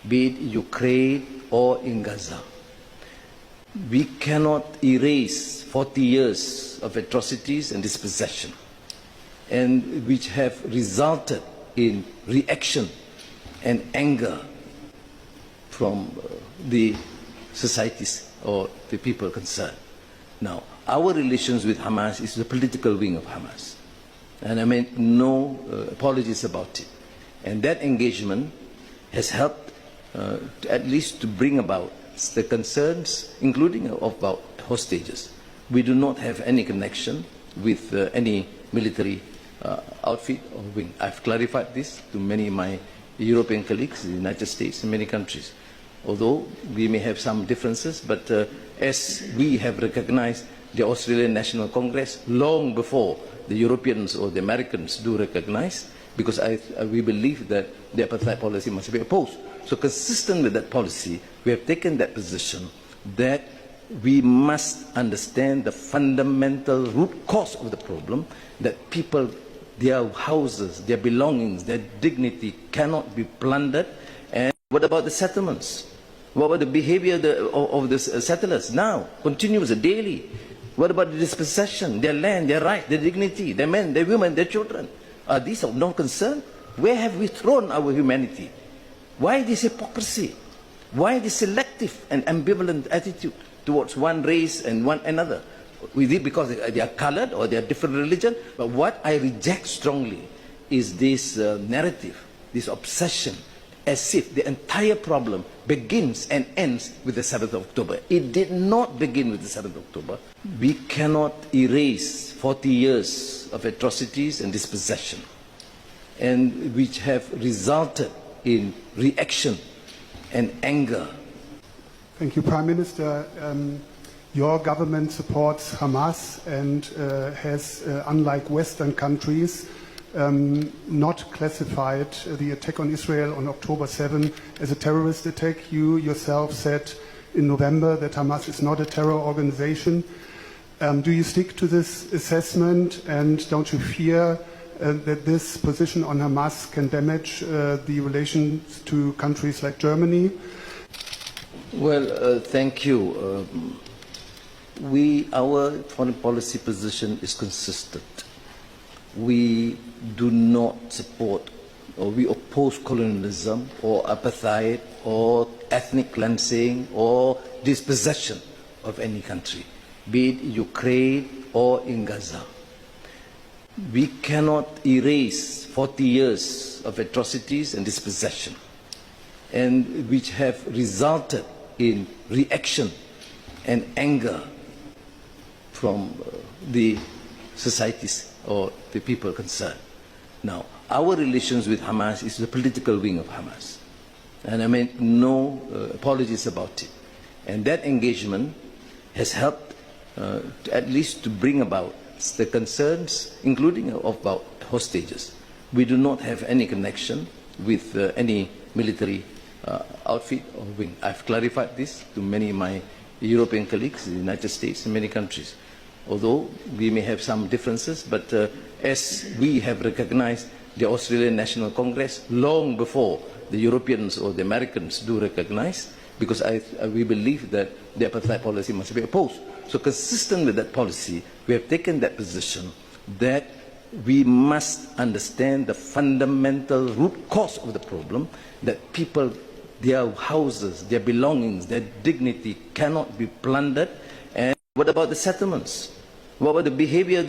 be it Ukraine or in Gaza. We cannot erase 40 years of atrocities and dispossession, and which have resulted in reaction and anger from the societies or the people concerned. Now, our relations with Hamas is the political wing of Hamas, and I made no apologies about it. And that engagement has helped at least to bring about the concerns, including about hostages. We do not have any connection with any military outfit or wing. I've clarified this to many of my European colleagues in the United States and many countries. Although we may have some differences, but as we have recognized the Australian National Congress long before the Europeans or the Americans do recognize, because we believe that the apartheid policy must be opposed. So consistent with that policy, we have taken that position that we must understand the fundamental root cause of the problem, that people, their houses, their belongings, their dignity cannot be plundered. And what about the settlements? What about the behavior of the settlers now, continuous, daily? What about the dispossession, their land, their rights, their dignity, their men, their women, their children? Are these of no concern? Where have we thrown our humanity? Why this hypocrisy? Why this selective and ambivalent attitude towards one race and one another? Is it because they are colored or they are different religion? But what I reject strongly is this narrative, this obsession, as if the entire problem begins and ends with the 7th of October. It did not begin with the 7th of October. We cannot erase 40 years of atrocities and dispossession, and which have resulted in reaction and anger. Thank you, Prime Minister. Your government supports Hamas and has, unlike Western countries, not classified the attack on Israel on October 7 as a terrorist attack. You yourself said in November that Hamas is not a terror organization. Do you stick to this assessment, and don't you fear that this position on Hamas can damage the relations to countries like Germany? Well, thank you. Our foreign policy position is consistent. We do not support or we oppose colonialism or apartheid or ethnic cleansing or dispossession of any country, be it Ukraine or in Gaza. We cannot erase 40 years of atrocities and dispossession, and which have resulted in reaction and anger from the societies or the people concerned. Now, our relations with Hamas is the political wing of Hamas, and I made no apologies about it. And that engagement has helped at least to bring about the concerns, including about hostages. We do not have any connection with any military outfit or wing. I've clarified this to many of my European colleagues in the United States and many countries. Although we may have some differences, but as we have recognized the Australian National Congress long before the Europeans or the Americans do recognize, because we believe that the apartheid policy must be opposed. So consistent with that policy, we have taken that position that we must understand the fundamental root cause of the problem, that people, their houses, their belongings, their dignity cannot be plundered. And what about the settlements? What about the behavior